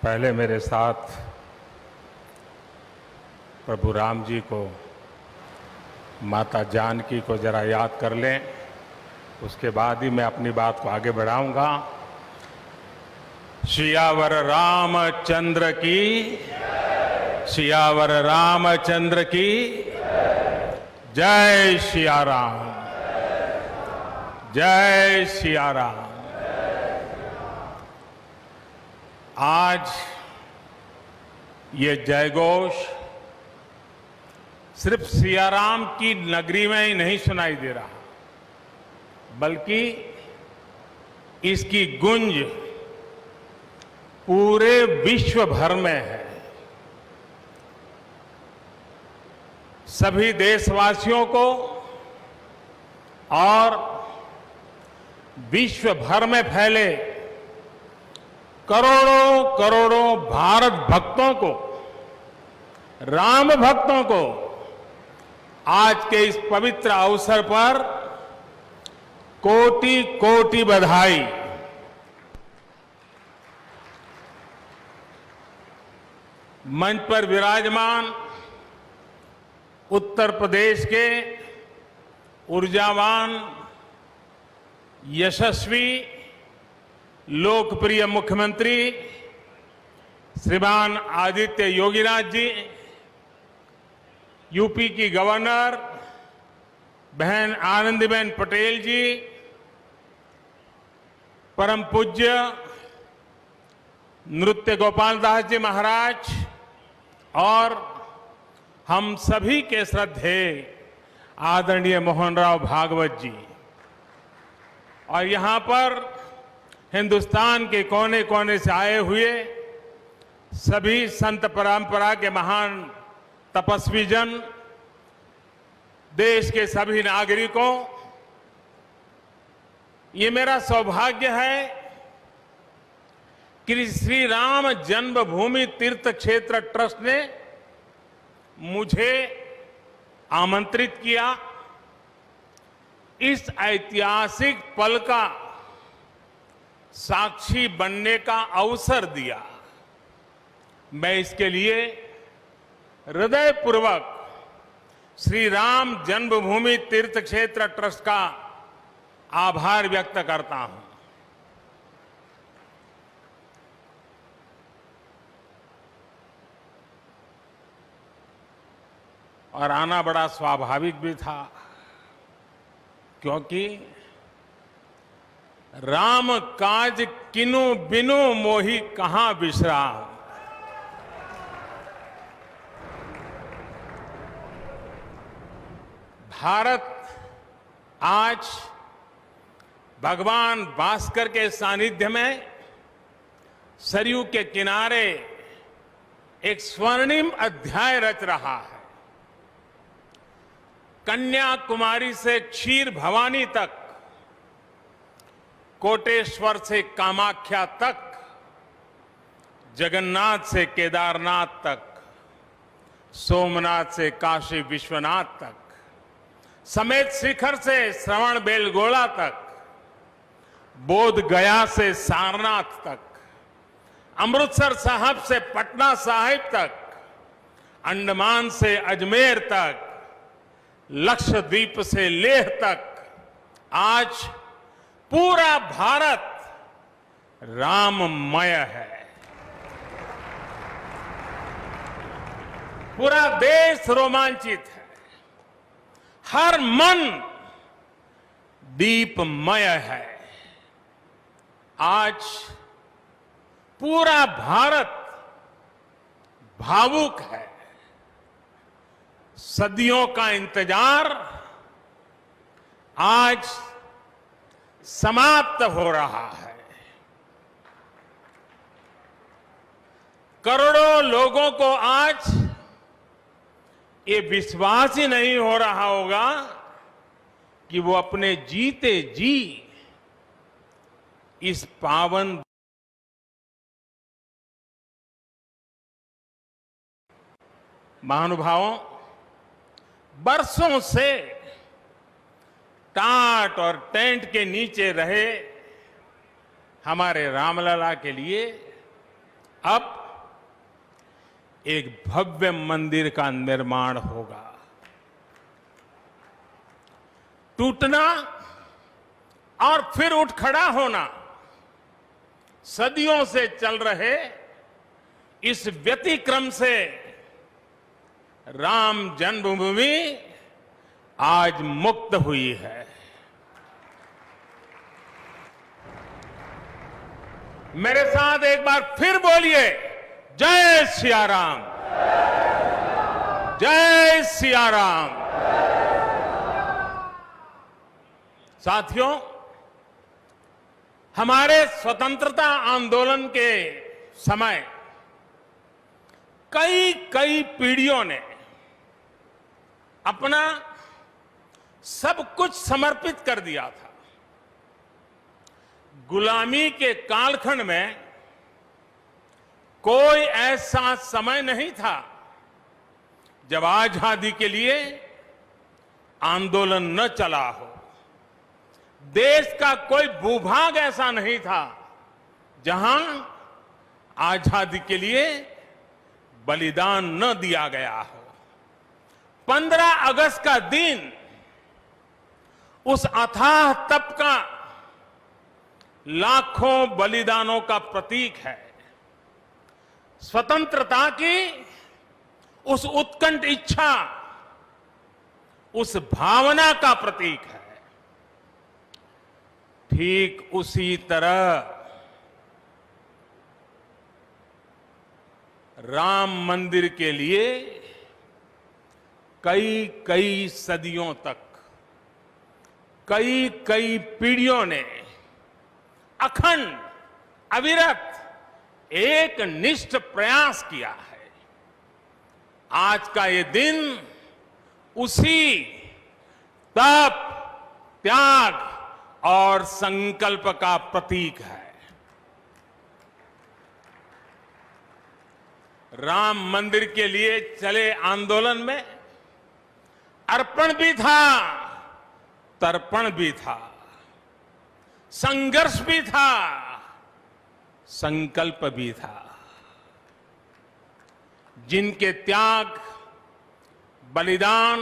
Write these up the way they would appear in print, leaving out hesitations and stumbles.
पहले मेरे साथ प्रभु राम जी को, माता जानकी को जरा याद कर लें, उसके बाद ही मैं अपनी बात को आगे बढ़ाऊंगा। सियावर रामचंद्र की, सियावर रामचंद्र की जय सिया राम, जय सिया राम। आज ये जयघोष सिर्फ सियाराम की नगरी में ही नहीं सुनाई दे रहा, बल्कि इसकी गूंज पूरे विश्व भर में है। सभी देशवासियों को और विश्व भर में फैले करोड़ों करोड़ों भारत भक्तों को, राम भक्तों को आज के इस पवित्र अवसर पर कोटि कोटि बधाई। मंच पर विराजमान उत्तर प्रदेश के ऊर्जावान, यशस्वी, लोकप्रिय मुख्यमंत्री श्रीमान आदित्य योगीनाथ जी, यूपी की गवर्नर बहन आनंदीबेन पटेल जी, परम पूज्य नृत्य गोपाल दास जी महाराज और हम सभी के श्रद्धेय आदरणीय मोहनराव भागवत जी, और यहां पर हिंदुस्तान के कोने कोने से आए हुए सभी संत परंपरा के महान तपस्वी जन, देश के सभी नागरिकों, ये मेरा सौभाग्य है कि श्री राम जन्मभूमि तीर्थ क्षेत्र ट्रस्ट ने मुझे आमंत्रित किया, इस ऐतिहासिक पल का साक्षी बनने का अवसर दिया। मैं इसके लिए हृदयपूर्वक श्री राम जन्मभूमि तीर्थ क्षेत्र ट्रस्ट का आभार व्यक्त करता हूं। और आना बड़ा स्वाभाविक भी था, क्योंकि राम काज किनु बिनु मोहि कहां विश्राम। भारत आज भगवान भास्कर के सानिध्य में सरयू के किनारे एक स्वर्णिम अध्याय रच रहा है। कन्याकुमारी से क्षीर भवानी तक, कोटेश्वर से कामाख्या तक, जगन्नाथ से केदारनाथ तक, सोमनाथ से काशी विश्वनाथ तक, समेत शिखर से श्रवण बेलगोला तक, बोध गया से सारनाथ तक, अमृतसर साहब से पटना साहिब तक, अंडमान से अजमेर तक, लक्षद्वीप से लेह तक, आज पूरा भारत राममय है। पूरा देश रोमांचित है, हर मन दीपमय है। आज पूरा भारत भावुक है। सदियों का इंतजार आज समाप्त हो रहा है। करोड़ों लोगों को आज ये विश्वास ही नहीं हो रहा होगा कि वो अपने जीते जी इस पावन महानुभावों, बरसों से टाट और टेंट के नीचे रहे हमारे रामलला के लिए अब एक भव्य मंदिर का निर्माण होगा। टूटना और फिर उठ खड़ा होना, सदियों से चल रहे इस व्यतिक्रम से राम जन्मभूमि आज मुक्त हुई है। मेरे साथ एक बार फिर बोलिए, जय सिया राम, जय सिया राम। साथियों, हमारे स्वतंत्रता आंदोलन के समय कई पीढ़ियों ने अपना सब कुछ समर्पित कर दिया था। गुलामी के कालखंड में कोई ऐसा समय नहीं था जब आजादी के लिए आंदोलन न चला हो। देश का कोई भूभाग ऐसा नहीं था जहां आजादी के लिए बलिदान न दिया गया हो। 15 अगस्त का दिन उस अथाह तप का, लाखों बलिदानों का प्रतीक है। स्वतंत्रता की उस उत्कंठ इच्छा, उस भावना का प्रतीक है। ठीक उसी तरह राम मंदिर के लिए कई सदियों तक कई पीढ़ियों ने अखंड, अविरत एक निष्ठ प्रयास किया है। आज का ये दिन उसी तप, त्याग और संकल्प का प्रतीक है। राम मंदिर के लिए चले आंदोलन में अर्पण भी था, तर्पण भी था, संघर्ष भी था, संकल्प भी था। जिनके त्याग, बलिदान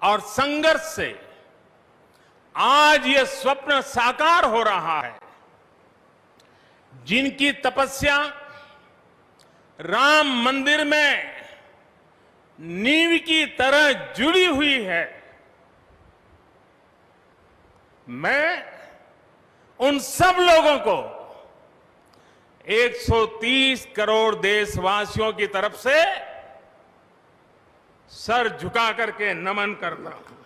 और संघर्ष से आज ये स्वप्न साकार हो रहा है, जिनकी तपस्या राम मंदिर में नींव की तरह जुड़ी हुई है, मैं उन सब लोगों को 130 करोड़ देशवासियों की तरफ से सर झुका करके नमन करता हूं,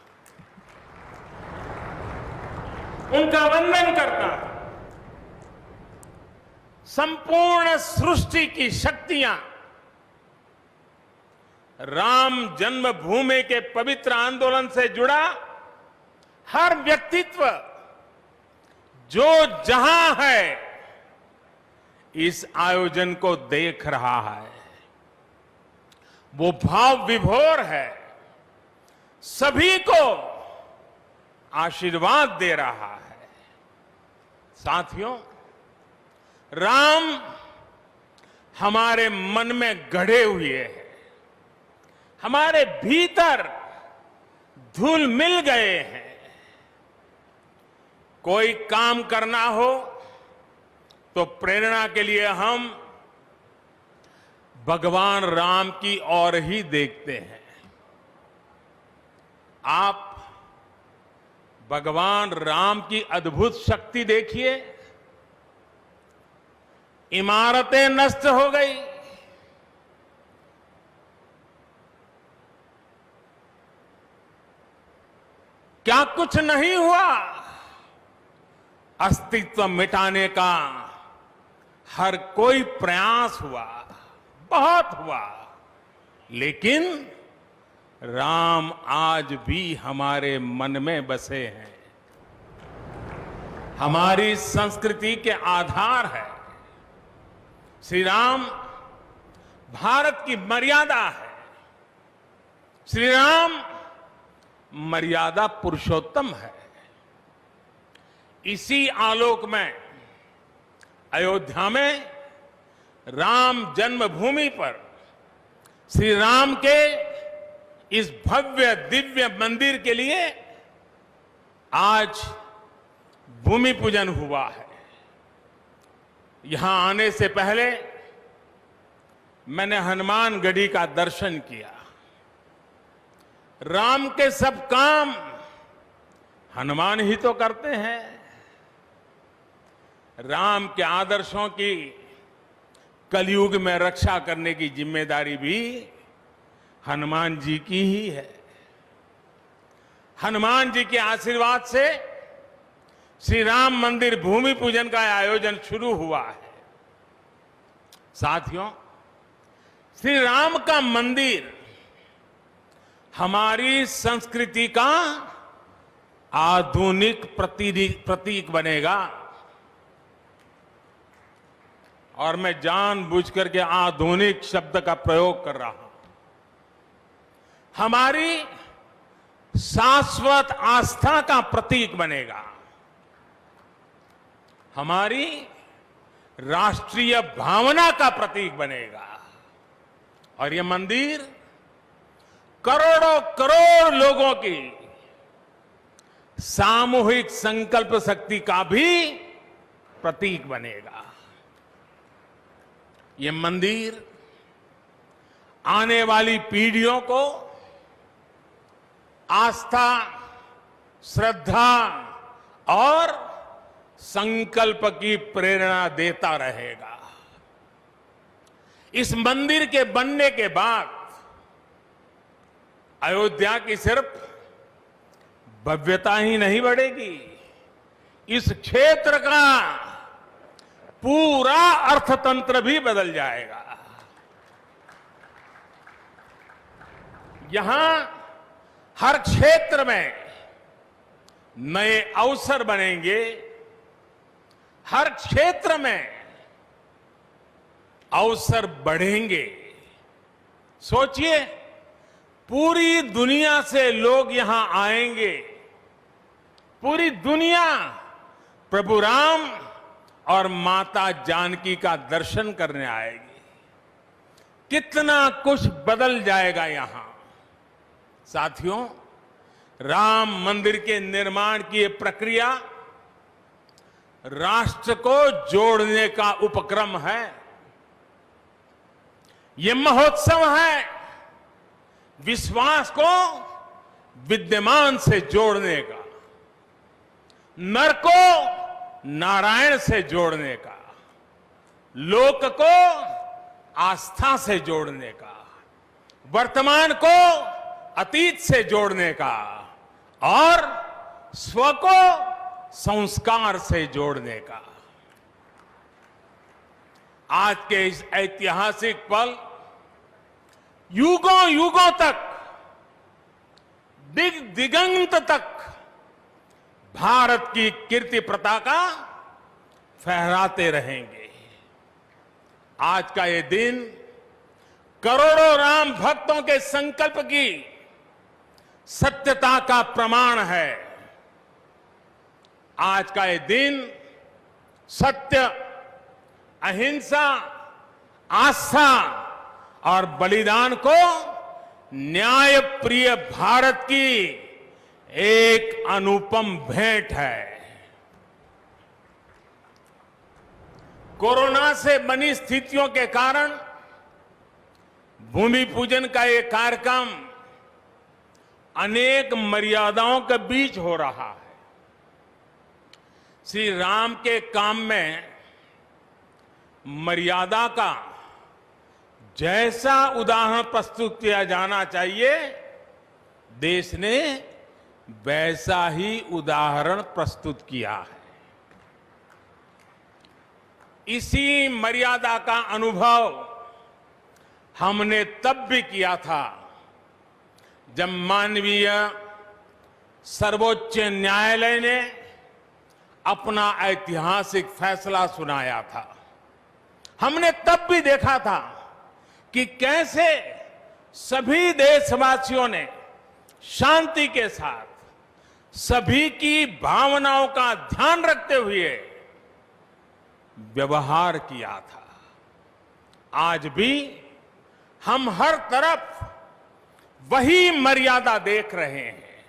उनका वंदन करता हूं। संपूर्ण सृष्टि की शक्तियां राम जन्मभूमि के पवित्र आंदोलन से जुड़ा हर व्यक्तित्व जो जहां है इस आयोजन को देख रहा है, वो भाव विभोर है, सभी को आशीर्वाद दे रहा है। साथियों, राम हमारे मन में गढ़े हुए हैं, हमारे भीतर धुल मिल गए हैं। कोई काम करना हो तो प्रेरणा के लिए हम भगवान राम की ओर ही देखते हैं। आप भगवान राम की अद्भुत शक्ति देखिए। इमारतें नष्ट हो गई, क्या कुछ नहीं हुआ? अस्तित्व मिटाने का हर कोई प्रयास हुआ, बहुत हुआ, लेकिन राम आज भी हमारे मन में बसे हैं, हमारी संस्कृति के आधार है। श्री राम भारत की मर्यादा है। श्री राम मर्यादा पुरुषोत्तम है। इसी आलोक में अयोध्या में राम जन्मभूमि पर श्री राम के इस भव्य दिव्य मंदिर के लिए आज भूमि पूजन हुआ है। यहां आने से पहले मैंने हनुमानगढ़ी का दर्शन किया। राम के सब काम हनुमान ही तो करते हैं। राम के आदर्शों की कलयुग में रक्षा करने की जिम्मेदारी भी हनुमान जी की ही है। हनुमान जी के आशीर्वाद से श्री राम मंदिर भूमि पूजन का आयोजन शुरू हुआ है। साथियों, श्री राम का मंदिर हमारी संस्कृति का आधुनिक प्रतीक बनेगा। और मैं जानबूझ करके आधुनिक शब्द का प्रयोग कर रहा हूं। हमारी शाश्वत आस्था का प्रतीक बनेगा। हमारी राष्ट्रीय भावना का प्रतीक बनेगा। और यह मंदिर करोड़ों करोड़ लोगों की सामूहिक संकल्प शक्ति का भी प्रतीक बनेगा। यह मंदिर आने वाली पीढ़ियों को आस्था, श्रद्धा और संकल्प की प्रेरणा देता रहेगा। इस मंदिर के बनने के बाद अयोध्या की सिर्फ भव्यता ही नहीं बढ़ेगी, इस क्षेत्र का पूरा अर्थतंत्र भी बदल जाएगा। यहां हर क्षेत्र में नए अवसर बनेंगे। हर क्षेत्र में अवसर बढ़ेंगे। सोचिए, पूरी दुनिया से लोग यहां आएंगे। पूरी दुनिया प्रभु राम और माता जानकी का दर्शन करने आएगी। कितना कुछ बदल जाएगा यहां। साथियों, राम मंदिर के निर्माण की ये प्रक्रिया राष्ट्र को जोड़ने का उपक्रम है। ये महोत्सव है विश्वास को विद्यमान से जोड़ने का, नर को नारायण से जोड़ने का, लोक को आस्था से जोड़ने का, वर्तमान को अतीत से जोड़ने का और स्व को संस्कार से जोड़ने का। आज के इस ऐतिहासिक पल युगों युगों तक, दिगंत तक भारत की कीर्ति पताका फहराते रहेंगे। आज का ये दिन करोड़ों राम भक्तों के संकल्प की सत्यता का प्रमाण है। आज का ये दिन सत्य, अहिंसा, आस्था और बलिदान को न्याय प्रिय भारत की एक अनुपम भेंट है। कोरोना से बनी स्थितियों के कारण भूमि पूजन का ये कार्यक्रम अनेक मर्यादाओं के बीच हो रहा है। श्री राम के काम में मर्यादा का जैसा उदाहरण प्रस्तुत किया जाना चाहिए, देश ने वैसा ही उदाहरण प्रस्तुत किया है। इसी मर्यादा का अनुभव हमने तब भी किया था जब मानवीय सर्वोच्च न्यायालय ने अपना ऐतिहासिक फैसला सुनाया था। हमने तब भी देखा था कि कैसे सभी देशवासियों ने शांति के साथ सभी की भावनाओं का ध्यान रखते हुए व्यवहार किया था। आज भी हम हर तरफ वही मर्यादा देख रहे हैं।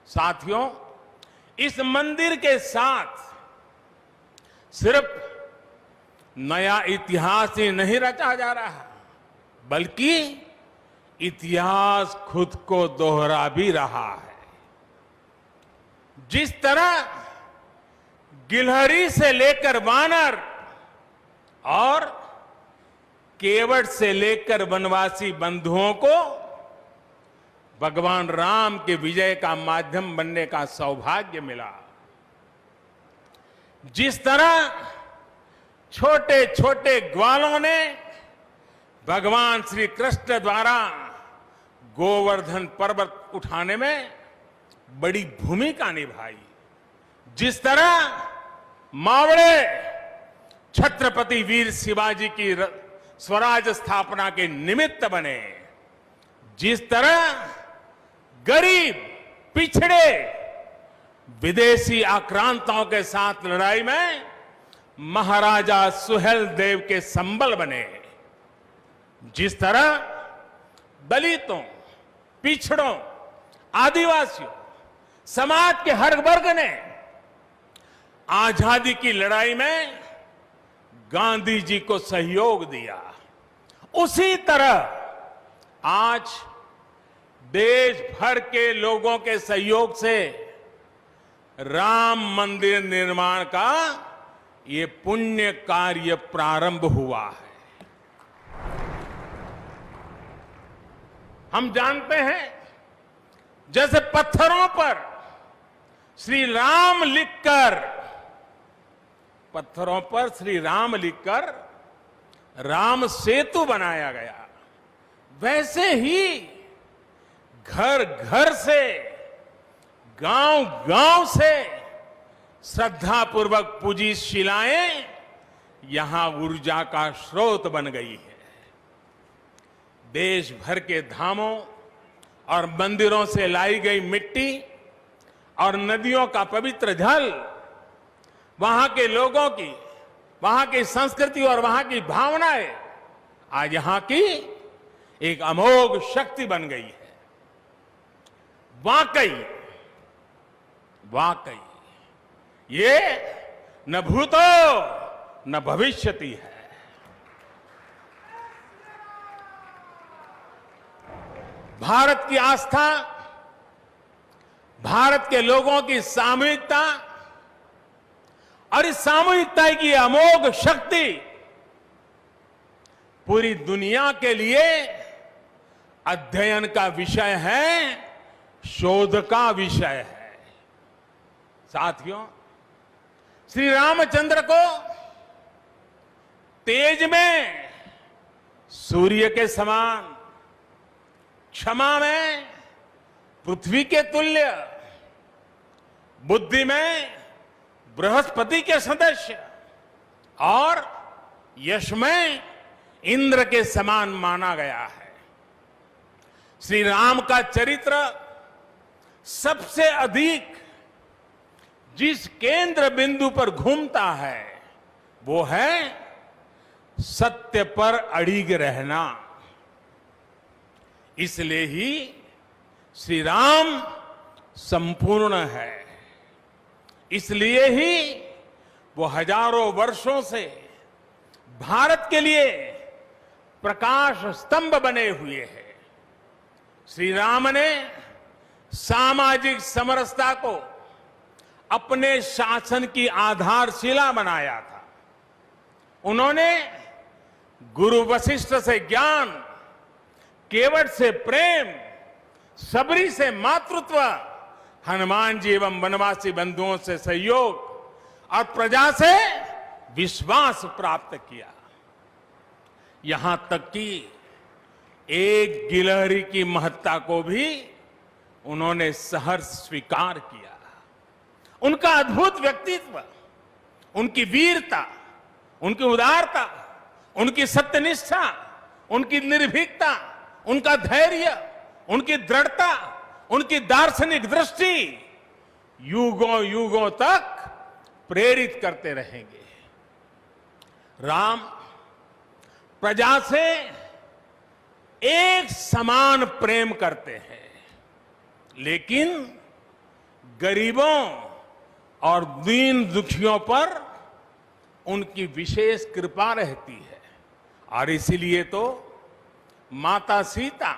साथियों, इस मंदिर के साथ सिर्फ नया इतिहास ही नहीं रचा जा रहा, बल्कि इतिहास खुद को दोहरा भी रहा है। जिस तरह गिलहरी से लेकर वानर और केवट से लेकर वनवासी बंधुओं को भगवान राम के विजय का माध्यम बनने का सौभाग्य मिला, जिस तरह छोटे छोटे ग्वालों ने भगवान श्री कृष्ण द्वारा गोवर्धन पर्वत उठाने में बड़ी भूमिका निभाई, जिस तरह मावड़े छत्रपति वीर शिवाजी की स्वराज स्थापना के निमित्त बने, जिस तरह गरीब पिछड़े विदेशी आक्रांताओं के साथ लड़ाई में महाराजा सुहेल देव के संबल बने, जिस तरह दलितों, पिछड़ों, आदिवासियों, समाज के हर वर्ग ने आजादी की लड़ाई में गांधी जी को सहयोग दिया, उसी तरह आज देश भर के लोगों के सहयोग से राम मंदिर निर्माण का ये पुण्य कार्य प्रारंभ हुआ है। हम जानते हैं, जैसे पत्थरों पर श्री राम लिखकर, पत्थरों पर श्री राम लिखकर राम सेतु बनाया गया, वैसे ही घर घर से, गांव गांव से श्रद्धापूर्वक पूजी शिलाएं यहां ऊर्जा का स्रोत बन गई है। देश भर के धामों और मंदिरों से लाई गई मिट्टी और नदियों का पवित्र जल वहां के लोगों की, वहां की संस्कृति और वहां की भावनाएं आज यहां की एक अमोघ शक्ति बन गई है। वाकई वाकई ये न भूतो न भविष्यति है। भारत की आस्था, भारत के लोगों की सामूहिकता और इस सामूहिकता की अमोघ शक्ति पूरी दुनिया के लिए अध्ययन का विषय है, शोध का विषय है। साथियों, श्री रामचंद्र को तेज में सूर्य के समान, क्षमा में पृथ्वी के तुल्य, बुद्धि में बृहस्पति के सदस्य और यश में इंद्र के समान माना गया है। श्री राम का चरित्र सबसे अधिक जिस केंद्र बिंदु पर घूमता है वो है सत्य पर अड़िग रहना। इसलिए ही श्री राम संपूर्ण है, इसलिए ही वो हजारों वर्षों से भारत के लिए प्रकाश स्तंभ बने हुए हैं। श्री राम ने सामाजिक समरसता को अपने शासन की आधारशिला बनाया था। उन्होंने गुरु वशिष्ठ से ज्ञान, केवट से प्रेम, सबरी से मातृत्व, हनुमान जी एवं वनवासी बंधुओं से सहयोग और प्रजा से विश्वास प्राप्त किया। यहां तक कि एक गिलहरी की महत्ता को भी उन्होंने सहर्ष स्वीकार किया। उनका अद्भुत व्यक्तित्व, उनकी वीरता, उनकी उदारता, उनकी सत्यनिष्ठा, उनकी निर्भीकता, उनका धैर्य, उनकी दृढ़ता, उनकी दार्शनिक दृष्टि युगों युगों तक प्रेरित करते रहेंगे। राम प्रजा से एक समान प्रेम करते हैं, लेकिन गरीबों और दीन दुखियों पर उनकी विशेष कृपा रहती है। और इसीलिए तो माता सीता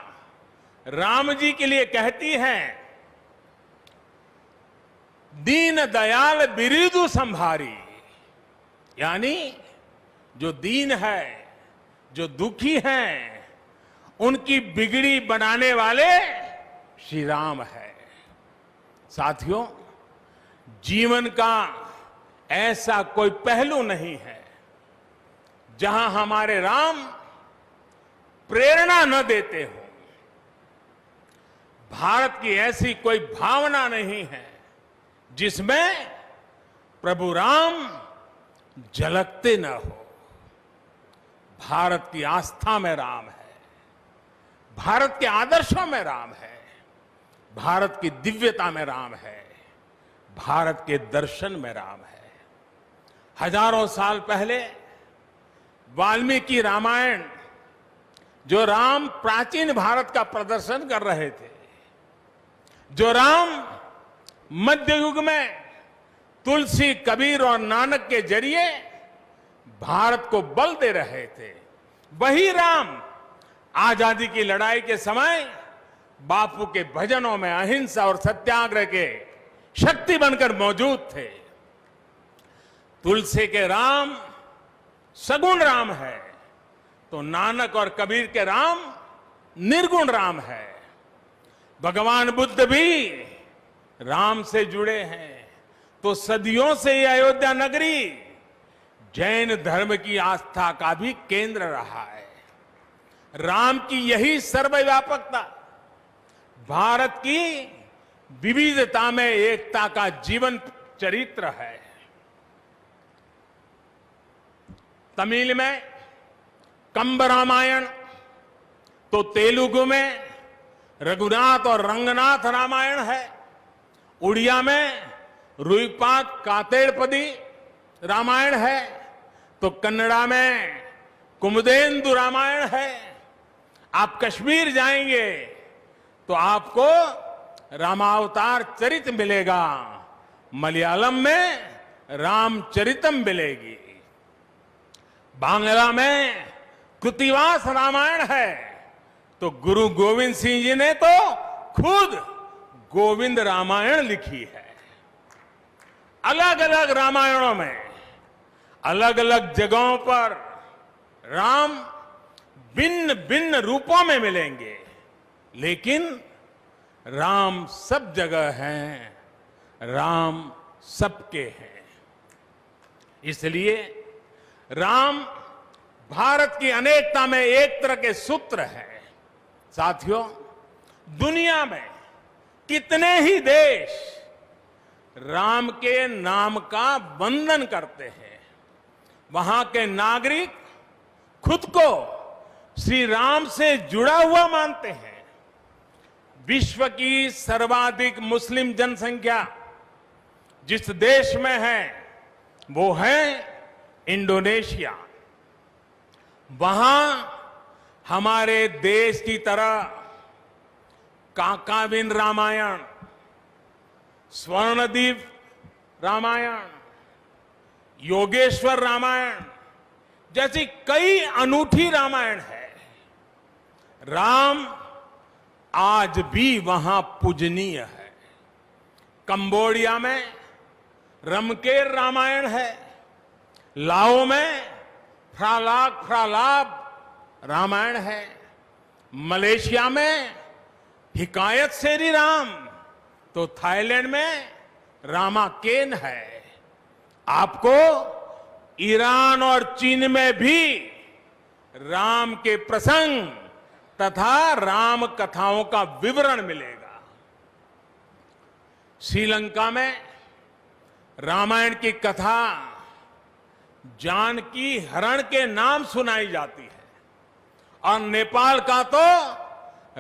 राम जी के लिए कहती हैं, दीन दयाल बिरिदु संभारी, यानी जो दीन है, जो दुखी हैं, उनकी बिगड़ी बनाने वाले श्री राम है। साथियों, जीवन का ऐसा कोई पहलू नहीं है जहां हमारे राम प्रेरणा न देते हो। भारत की ऐसी कोई भावना नहीं है जिसमें प्रभु राम झलकते न हो। भारत की आस्था में राम है, भारत के आदर्शों में राम है, भारत की दिव्यता में राम है, भारत के दर्शन में राम है। हजारों साल पहले वाल्मीकि रामायण, जो राम प्राचीन भारत का प्रदर्शन कर रहे थे, जो राम मध्य युग में तुलसी, कबीर और नानक के जरिए भारत को बल दे रहे थे, वही राम आजादी की लड़ाई के समय बापू के भजनों में अहिंसा और सत्याग्रह के शक्ति बनकर मौजूद थे। तुलसी के राम सगुण राम है, तो नानक और कबीर के राम निर्गुण राम है। भगवान बुद्ध भी राम से जुड़े हैं, तो सदियों से ये अयोध्या नगरी जैन धर्म की आस्था का भी केंद्र रहा है। राम की यही सर्वव्यापकता भारत की विविधता में एकता का जीवन चरित्र है। तमिल में कंब रामायण, तो तेलुगु में रघुनाथ और रंगनाथ रामायण है। उड़िया में रुईपात कातेड़पदी रामायण है, तो कन्नड़ा में कुमुदेंदु रामायण है। आप कश्मीर जाएंगे तो आपको रामावतार चरित मिलेगा, मलयालम में रामचरितम मिलेगी, बांग्ला में कृतिवास रामायण है, तो गुरु गोविंद सिंह जी ने तो खुद गोविंद रामायण लिखी है। अलग अलग रामायणों में अलग अलग जगहों पर राम भिन्न भिन्न रूपों में मिलेंगे, लेकिन राम सब जगह हैं, राम सबके हैं। इसलिए राम भारत की अनेकता में एक तरह के सूत्र है। साथियों, दुनिया में कितने ही देश राम के नाम का वंदन करते हैं, वहां के नागरिक खुद को श्री राम से जुड़ा हुआ मानते हैं। विश्व की सर्वाधिक मुस्लिम जनसंख्या जिस देश में है वो है इंडोनेशिया। वहां हमारे देश की तरह काकाविन रामायण, स्वर्णदीप रामायण, योगेश्वर रामायण जैसी कई अनूठी रामायण है। राम आज भी वहां पूजनीय है। कंबोडिया में रमकेर रामायण है, लाओ में फ्रालाब रामायण है, मलेशिया में हिकायत शेरी राम, तो थाईलैंड में रामाकेन है। आपको ईरान और चीन में भी राम के प्रसंग तथा राम कथाओं का विवरण मिलेगा। श्रीलंका में रामायण की कथा जानकी हरण के नाम सुनाई जाती है, और नेपाल का तो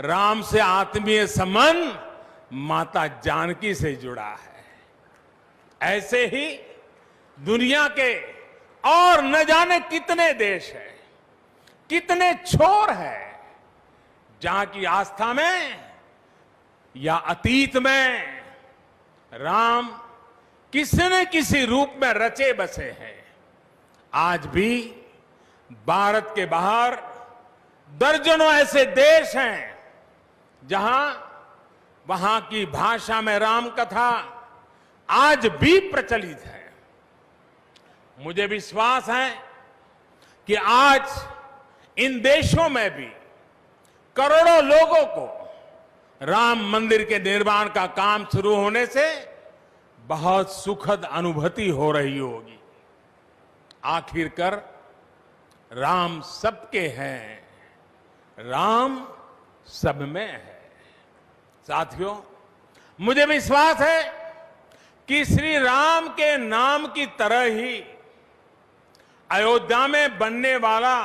राम से आत्मीय संबंध माता जानकी से जुड़ा है। ऐसे ही दुनिया के और न जाने कितने देश हैं कितने छोर है जहां की आस्था में या अतीत में राम किसी न किसी रूप में रचे बसे हैं। आज भी भारत के बाहर दर्जनों ऐसे देश हैं जहां वहां की भाषा में राम कथा आज भी प्रचलित है। मुझे विश्वास है कि आज इन देशों में भी करोड़ों लोगों को राम मंदिर के निर्माण का काम शुरू होने से बहुत सुखद अनुभूति हो रही होगी। आखिरकार राम सबके हैं, राम सब में है। साथियों, मुझे विश्वास है कि श्री राम के नाम की तरह ही अयोध्या में बनने वाला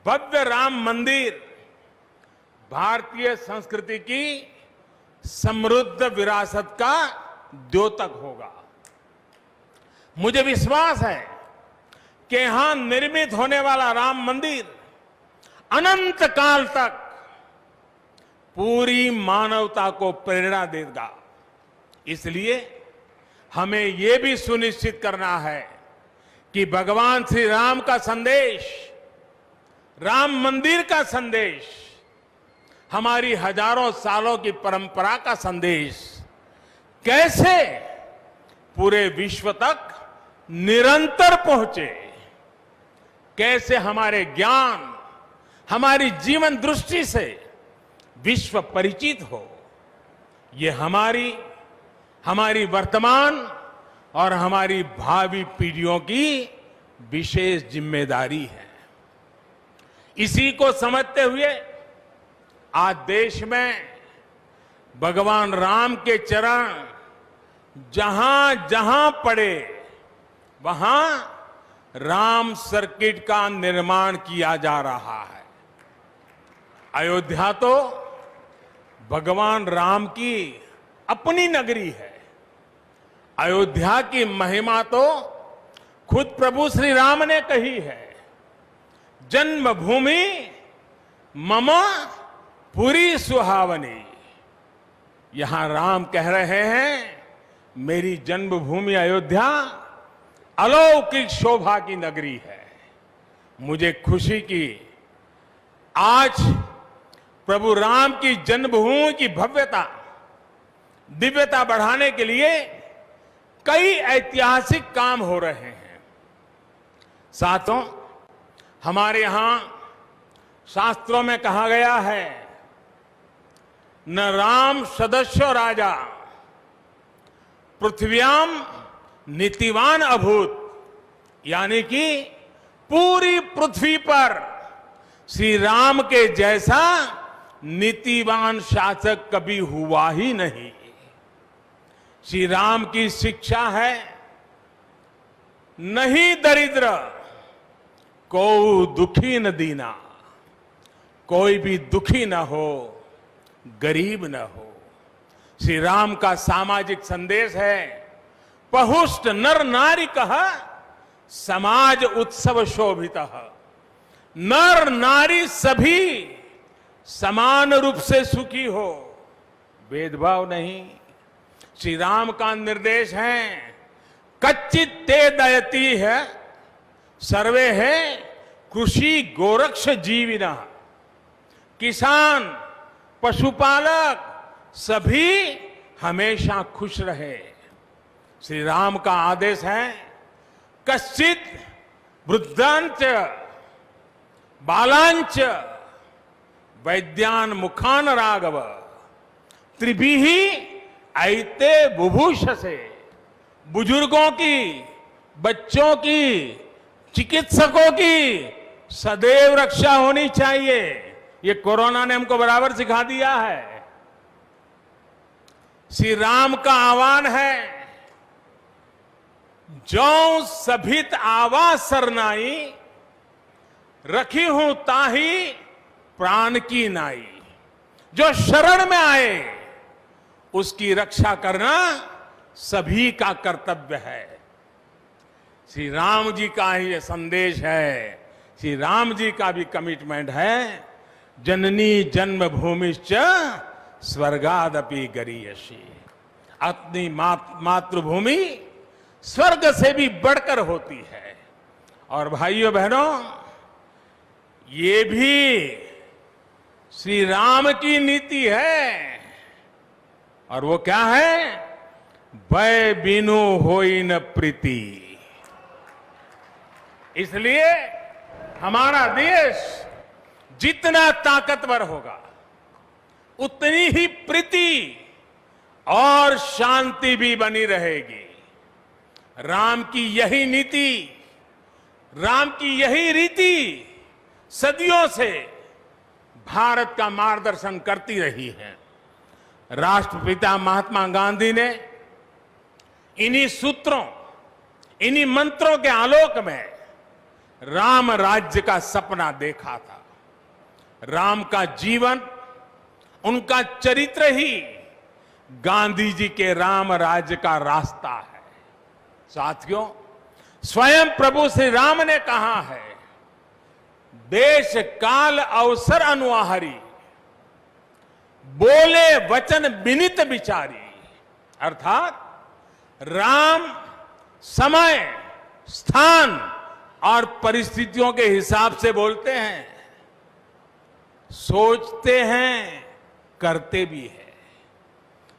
भव्य राम मंदिर भारतीय संस्कृति की समृद्ध विरासत का द्योतक होगा। मुझे विश्वास है कि यहां निर्मित होने वाला राम मंदिर अनंत काल तक पूरी मानवता को प्रेरणा देगा। इसलिए हमें यह भी सुनिश्चित करना है कि भगवान श्री राम का संदेश, राम मंदिर का संदेश, हमारी हजारों सालों की परंपरा का संदेश कैसे पूरे विश्व तक निरंतर पहुंचे, कैसे हमारे ज्ञान, हमारी जीवन दृष्टि से विश्व परिचित हो, ये हमारी वर्तमान और हमारी भावी पीढ़ियों की विशेष जिम्मेदारी है। इसी को समझते हुए आज देश में भगवान राम के चरण जहां जहां पड़े वहां राम सर्किट का निर्माण किया जा रहा है। अयोध्या तो भगवान राम की अपनी नगरी है। अयोध्या की महिमा तो खुद प्रभु श्री राम ने कही है, जन्मभूमि मम पुरी सुहावनी। यहां राम कह रहे हैं, मेरी जन्मभूमि अयोध्या अलौकिक शोभा की नगरी है। मुझे खुशी की आज प्रभु राम की जन्मभूमि की भव्यता, दिव्यता बढ़ाने के लिए कई ऐतिहासिक काम हो रहे हैं। साथों, हमारे यहां शास्त्रों में कहा गया है, न राम सदस्यो राजा पृथ्व्याम नीतिवान अभूत, यानी कि पूरी पृथ्वी पर श्री राम के जैसा नीतिवान शासक कभी हुआ ही नहीं। श्री राम की शिक्षा है, नहीं दरिद्र को दुखी न दीना, कोई भी दुखी न हो, गरीब न हो। श्री राम का सामाजिक संदेश है, पहुष्ट नर नारी कह समाज उत्सव शोभित। नर नारी सभी समान रूप से सुखी हो, भेदभाव नहीं। श्री राम का निर्देश है, कच्चित ते दयती है सर्वे है कृषि गोरक्ष जीविना। किसान, पशुपालक सभी हमेशा खुश रहे। श्री राम का आदेश है, कश्चित वृद्धांच बालांच वैद्यान मुखान राघव त्रिभिहि ऐते बुभूष से। बुजुर्गों की, बच्चों की, चिकित्सकों की सदैव रक्षा होनी चाहिए। ये कोरोना ने हमको बराबर सिखा दिया है। श्री राम का आह्वान है, जो सभित आवा सरनाई रखी हूं ताही प्राण की नाई। जो शरण में आए उसकी रक्षा करना सभी का कर्तव्य है। श्री राम जी का ही यह संदेश है श्री राम जी का भी कमिटमेंट है, जननी जन्मभूमिश्च स्वर्गादपि गरीयसी। अपनी मातृभूमि स्वर्ग से भी बढ़कर होती है। और भाइयों बहनों, ये भी श्री राम की नीति है। और वो क्या है? भय बिनु होई न प्रीति। इसलिए हमारा देश जितना ताकतवर होगा, उतनी ही प्रीति और शांति भी बनी रहेगी। राम की यही नीति, राम की यही रीति सदियों से भारत का मार्गदर्शन करती रही है। राष्ट्रपिता महात्मा गांधी ने इन्हीं सूत्रों, इन्हीं मंत्रों के आलोक में राम राज्य का सपना देखा था। राम का जीवन, उनका चरित्र ही गांधी जी के राम राज्य का रास्ता है। साथियों, स्वयं प्रभु श्री राम ने कहा है, देश काल अवसर अनुआहारी, बोले वचन विनित विचारी। अर्थात राम समय, स्थान और परिस्थितियों के हिसाब से बोलते हैं, सोचते हैं, करते भी हैं।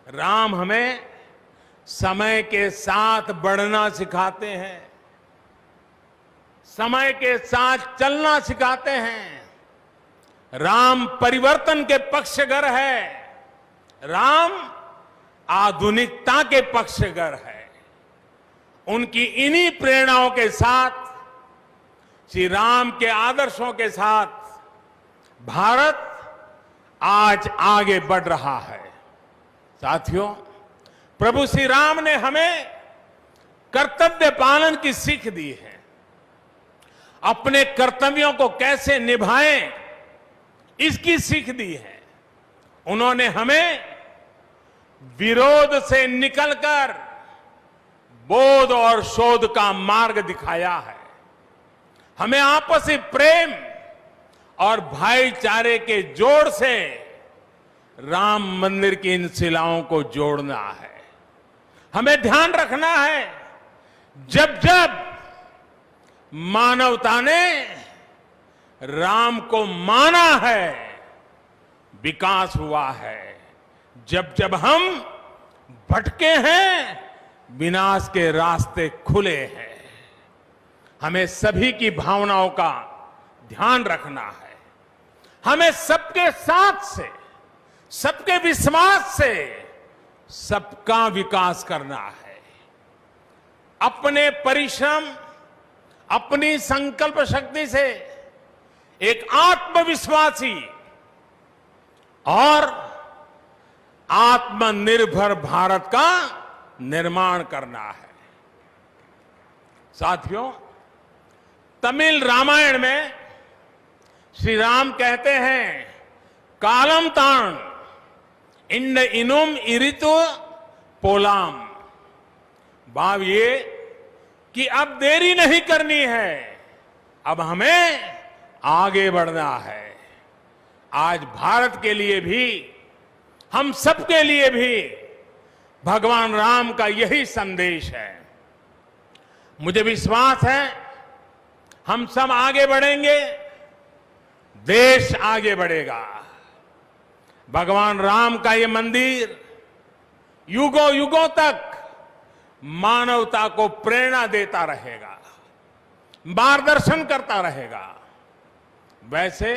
राम हमें समय के साथ बढ़ना सिखाते हैं, समय के साथ चलना सिखाते हैं। राम परिवर्तन के पक्षगर है, राम आधुनिकता के पक्षगर है। उनकी इन्हीं प्रेरणाओं के साथ, श्री राम के आदर्शों के साथ भारत आज आगे बढ़ रहा है। साथियों, प्रभु श्री राम ने हमें कर्तव्य पालन की सीख दी है। अपने कर्तव्यों को कैसे निभाएं, इसकी सीख दी है। उन्होंने हमें विरोध से निकलकर बोध और शोध का मार्ग दिखाया है। हमें आपसी प्रेम और भाईचारे के जोड़ से राम मंदिर की इन शिलाओं को जोड़ना है। हमें ध्यान रखना है, जब जब मानवता ने राम को माना है, विकास हुआ है। जब जब हम भटके हैं, विनाश के रास्ते खुले हैं। हमें सभी की भावनाओं का ध्यान रखना है। हमें सबके साथ से, सबके विश्वास से सबका विकास करना है। अपने परिश्रम, अपनी संकल्प शक्ति से एक आत्मविश्वासी और आत्मनिर्भर भारत का निर्माण करना है। साथियों, तमिल रामायण में श्री राम कहते हैं, कालम तान इंड इनुम इरितु पोलाम। भाव ये कि अब देरी नहीं करनी है, अब हमें आगे बढ़ना है। आज भारत के लिए भी, हम सबके लिए भी भगवान राम का यही संदेश है। मुझे विश्वास है, हम सब आगे बढ़ेंगे, देश आगे बढ़ेगा। भगवान राम का ये मंदिर युगों युगों तक मानवता को प्रेरणा देता रहेगा, मार्गदर्शन करता रहेगा। वैसे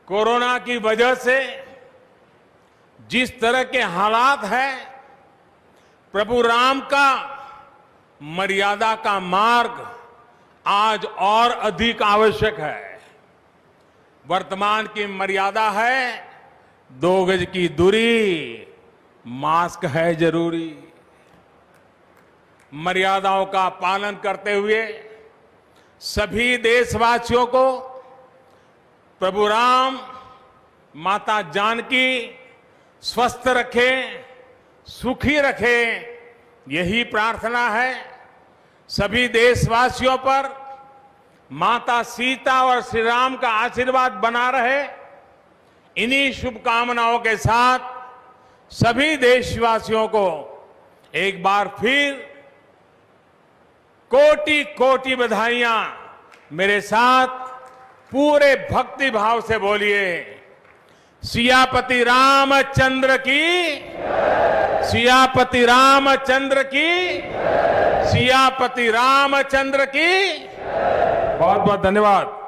कोरोना की वजह से जिस तरह के हालात हैं, प्रभु राम का मर्यादा का मार्ग आज और अधिक आवश्यक है। वर्तमान की मर्यादा है 2 गज की दूरी, मास्क है जरूरी। मर्यादाओं का पालन करते हुए सभी देशवासियों को प्रभु राम, माता जानकी स्वस्थ रखें, सुखी रखें, यही प्रार्थना है। सभी देशवासियों पर माता सीता और श्री राम का आशीर्वाद बना रहे। इन्हीं शुभकामनाओं के साथ सभी देशवासियों को एक बार फिर कोटि कोटि बधाइयां। मेरे साथ पूरे भक्ति भाव से बोलिए, सियापति रामचंद्र की, सियापति रामचंद्र की, सियापति रामचंद्र की। बहुत बहुत धन्यवाद।